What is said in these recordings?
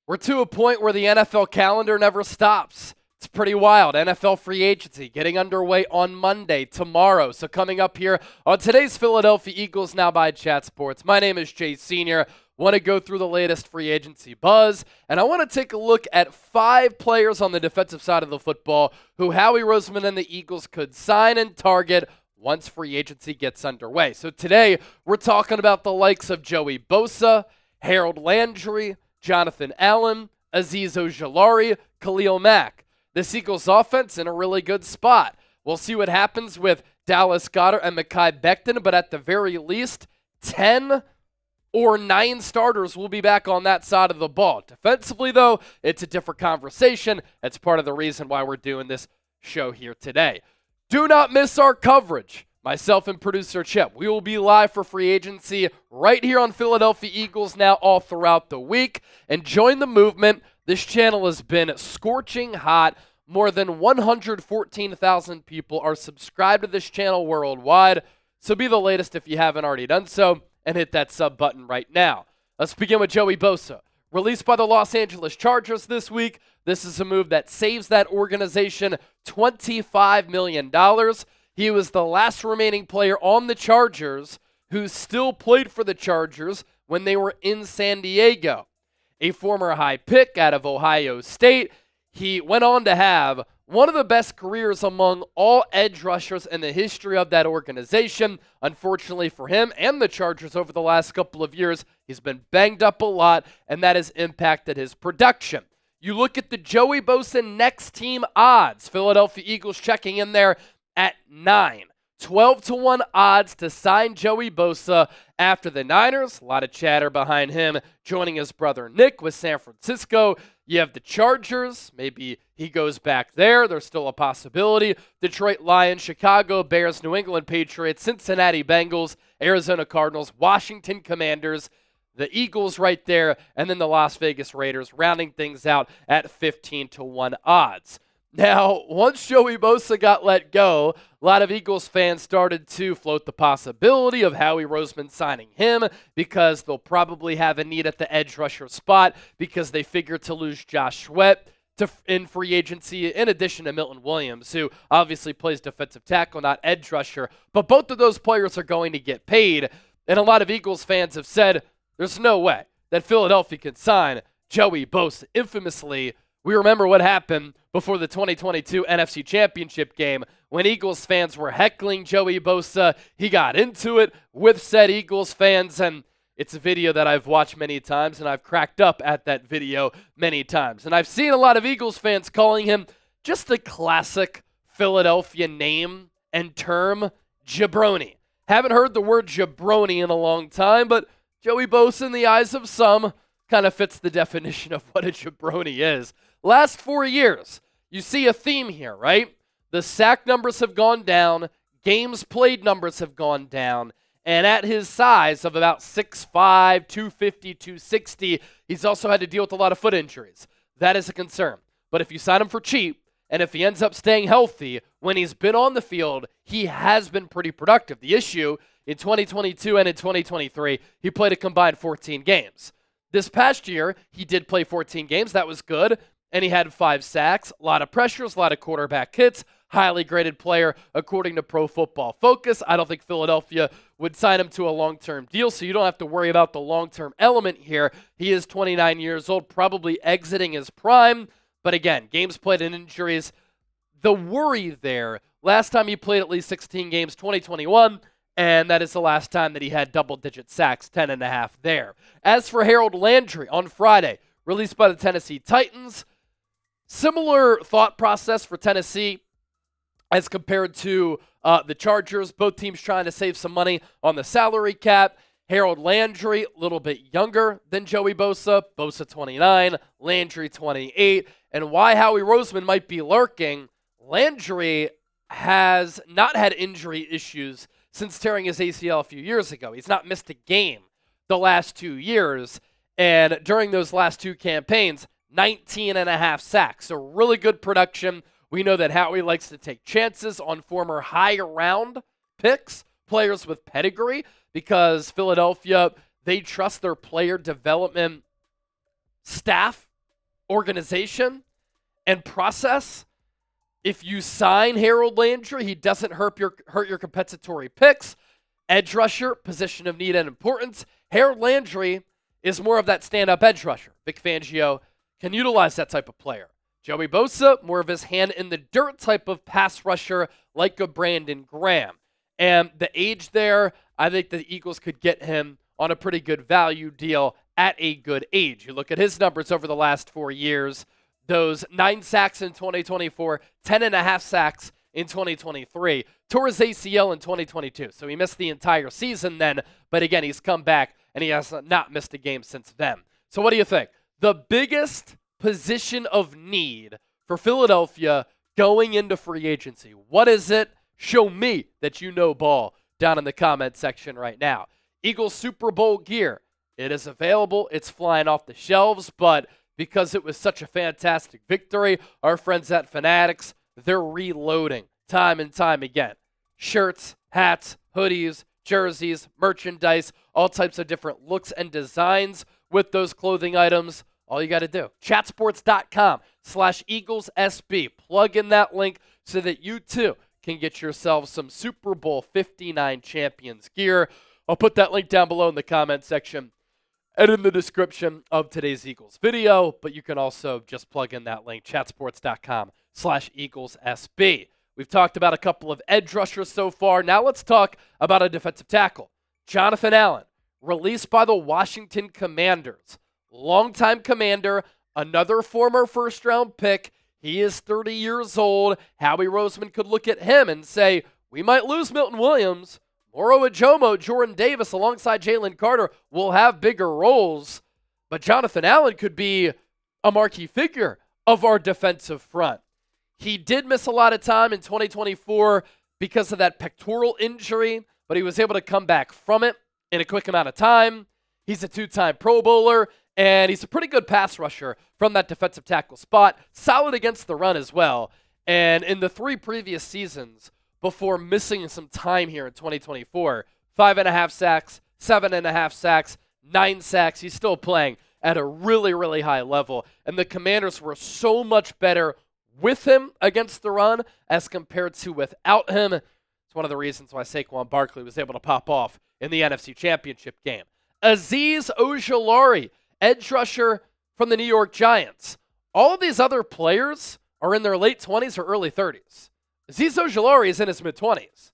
We're to a point where the NFL calendar never stops. It's pretty wild. NFL free agency getting underway on Monday, tomorrow. So coming up here on today's Philadelphia Eagles Now by Chat Sports, my name is Jay Sr. Want to go through the latest free agency buzz, and I want to take a look at 5 players on the defensive side of the football who Howie Roseman and the Eagles could sign and target once free agency gets underway. So today, we're talking about the likes of Joey Bosa, Harold Landry, Jonathan Allen, Azeez Ojulari, Khalil Mack. This Eagles offense in a really good spot. We'll see what happens with Dallas Goedert and Mekhi Becton, but at the very least, 10 or 9 starters will be back on that side of the ball. Defensively, though, it's a different conversation. That's part of the reason why we're doing this show here today. Do not miss our coverage. Myself and producer Chip, we will be live for free agency right here on Philadelphia Eagles Now all throughout the week. And join the movement. This channel has been scorching hot. More than 114,000 people are subscribed to this channel worldwide. So be the latest if you haven't already done so and hit that sub button right now. Let's begin with Joey Bosa. Released by the Los Angeles Chargers this week, this is a move that saves that organization $25 million. He was the last remaining player on the Chargers who still played for the Chargers when they were in San Diego. A former high pick out of Ohio State, he went on to have one of the best careers among all edge rushers in the history of that organization. Unfortunately for him and the Chargers over the last couple of years, he's been banged up a lot, and that has impacted his production. You look at the Joey Bosa next team odds. Philadelphia Eagles checking in there at 9. 12-1 odds to sign Joey Bosa after the Niners. A lot of chatter behind him joining his brother Nick with San Francisco. You have the Chargers. Maybe he goes back there. There's still a possibility. Detroit Lions, Chicago Bears, New England Patriots, Cincinnati Bengals, Arizona Cardinals, Washington Commanders, the Eagles right there, and then the Las Vegas Raiders rounding things out at 15-1 odds. Now, once Joey Bosa got let go, a lot of Eagles fans started to float the possibility of Howie Roseman signing him because they'll probably have a need at the edge rusher spot because they figure to lose Josh Sweat in free agency in addition to Milton Williams, who obviously plays defensive tackle, not edge rusher. But both of those players are going to get paid, and a lot of Eagles fans have said there's no way that Philadelphia can sign Joey Bosa. Infamously, we remember what happened before the 2022 NFC Championship game when Eagles fans were heckling Joey Bosa. He got into it with said Eagles fans, and it's a video that I've watched many times, and I've cracked up at that video many times. And I've seen a lot of Eagles fans calling him just a classic Philadelphia name and term, jabroni. Haven't heard the word jabroni in a long time, but Joey Bosa, in the eyes of some, kind of fits the definition of what a jabroni is. Last 4 years, you see a theme here, right? The sack numbers have gone down, games played numbers have gone down, and at his size of about 6'5", 250, 260, he's also had to deal with a lot of foot injuries. That is a concern. But if you sign him for cheap, and if he ends up staying healthy, when he's been on the field, he has been pretty productive. The issue in 2022 and in 2023, he played a combined 14 games. This past year, he did play 14 games. That was good. And he had 5 sacks, a lot of pressures, a lot of quarterback hits, highly graded player according to Pro Football Focus. I don't think Philadelphia would sign him to a long-term deal, so you don't have to worry about the long-term element here. He is 29 years old, probably exiting his prime. But again, games played and injuries. The worry there, last time he played at least 16 games, 2021, and that is the last time that he had double-digit sacks, 10.5 there. As for Harold Landry on Friday, released by the Tennessee Titans, similar thought process for Tennessee as compared to the Chargers. Both teams trying to save some money on the salary cap. Harold Landry, a little bit younger than Joey Bosa. Bosa 29, Landry 28. And why Howie Roseman might be lurking, Landry has not had injury issues since tearing his ACL a few years ago. He's not missed a game the last 2 years. And during those last 2 campaigns, 19.5 sacks. So really good production. We know that Howie likes to take chances on former high-round picks, players with pedigree, because Philadelphia, they trust their player development staff organization and process. If you sign Harold Landry, he doesn't hurt your compensatory picks. Edge rusher, position of need and importance. Harold Landry is more of that stand-up edge rusher. Vic Fangio can utilize that type of player. Joey Bosa, more of his hand-in-the-dirt type of pass rusher like a Brandon Graham. And the age there, I think the Eagles could get him on a pretty good value deal at a good age. You look at his numbers over the last 4 years, those 9 sacks in 2024, 10.5 sacks in 2023, tore his ACL in 2022. So he missed the entire season then, but again, he's come back and he has not missed a game since then. So what do you think? The biggest position of need for Philadelphia going into free agency. What is it? Show me that you know ball down in the comment section right now. Eagles Super Bowl gear. It is available. It's flying off the shelves, but because it was such a fantastic victory, our friends at Fanatics, they're reloading time and time again. Shirts, hats, hoodies, jerseys, merchandise, all types of different looks and designs with those clothing items. All you got to do, chatsports.com/EaglesSB. Plug in that link so that you too can get yourself some Super Bowl 59 champions gear. I'll put that link down below in the comment section and in the description of today's Eagles video, but you can also just plug in that link, chatsports.com/EaglesSB. We've talked about a couple of edge rushers so far. Now let's talk about a defensive tackle. Jonathan Allen, released by the Washington Commanders. Longtime commander, another former first-round pick. He is 30 years old. Howie Roseman could look at him and say, we might lose Milton Williams. Moro Uzomah, Jordan Davis, alongside Jalen Carter will have bigger roles. But Jonathan Allen could be a marquee figure of our defensive front. He did miss a lot of time in 2024 because of that pectoral injury, but he was able to come back from it in a quick amount of time. He's a 2-time Pro Bowler, and he's a pretty good pass rusher from that defensive tackle spot. Solid against the run as well. And in the 3 previous seasons, before missing some time here in 2024, 5.5 sacks, 7.5 sacks, 9 sacks. He's still playing at a really, really high level. And the Commanders were so much better with him against the run as compared to without him. It's one of the reasons why Saquon Barkley was able to pop off in the NFC Championship game. Azeez Ojulari, edge rusher from the New York Giants. All of these other players are in their late 20s or early 30s. Azeez Ojulari is in his mid-20s.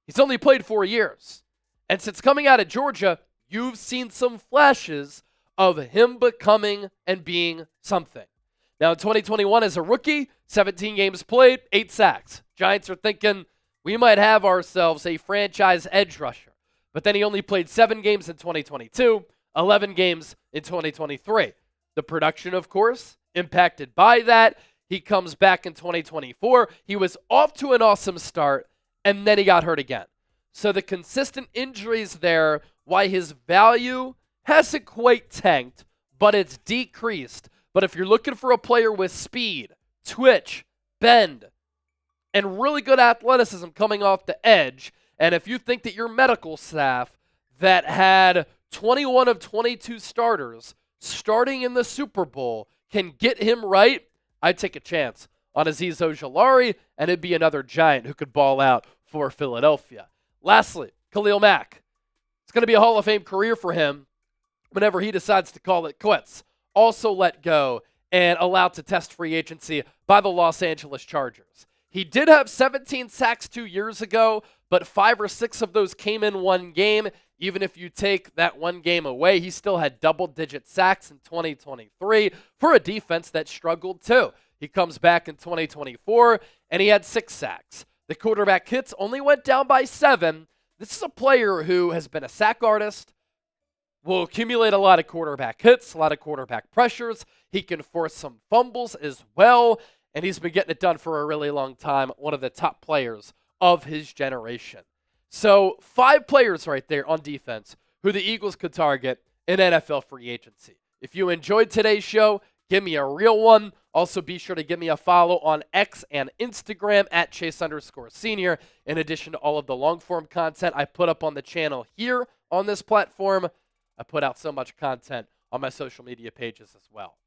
He's only played 4 years. And since coming out of Georgia, you've seen some flashes of him becoming and being something. Now, in 2021, as a rookie, 17 games played, 8 sacks. Giants are thinking, we might have ourselves a franchise edge rusher. But then he only played 7 games in 2022, 11 games in 2023. The production, of course, impacted by that. He comes back in 2024. He was off to an awesome start, and then he got hurt again. So the consistent injuries there, why his value hasn't quite tanked, but it's decreased. But if you're looking for a player with speed, twitch, bend, and really good athleticism coming off the edge, and if you think that your medical staff that had 21 of 22 starters starting in the Super Bowl can get him right, I'd take a chance on Azeez Ojulari, and it'd be another Giant who could ball out for Philadelphia. Lastly, Khalil Mack. It's going to be a Hall of Fame career for him whenever he decides to call it quits. Also let go and allowed to test free agency by the Los Angeles Chargers. He did have 17 sacks 2 years ago, but 5 or 6 of those came in one game. Even if you take that one game away, he still had double-digit sacks in 2023 for a defense that struggled too. He comes back in 2024, and he had 6 sacks. The quarterback hits only went down by 7. This is a player who has been a sack artist, will accumulate a lot of quarterback hits, a lot of quarterback pressures. He can force some fumbles as well, and he's been getting it done for a really long time, one of the top players of his generation. So 5 players right there on defense who the Eagles could target in NFL free agency. If you enjoyed today's show, give me a real one. Also, be sure to give me a follow on X and Instagram at Chase_Senior. In addition to all of the long-form content I put up on the channel here on this platform, I put out so much content on my social media pages as well.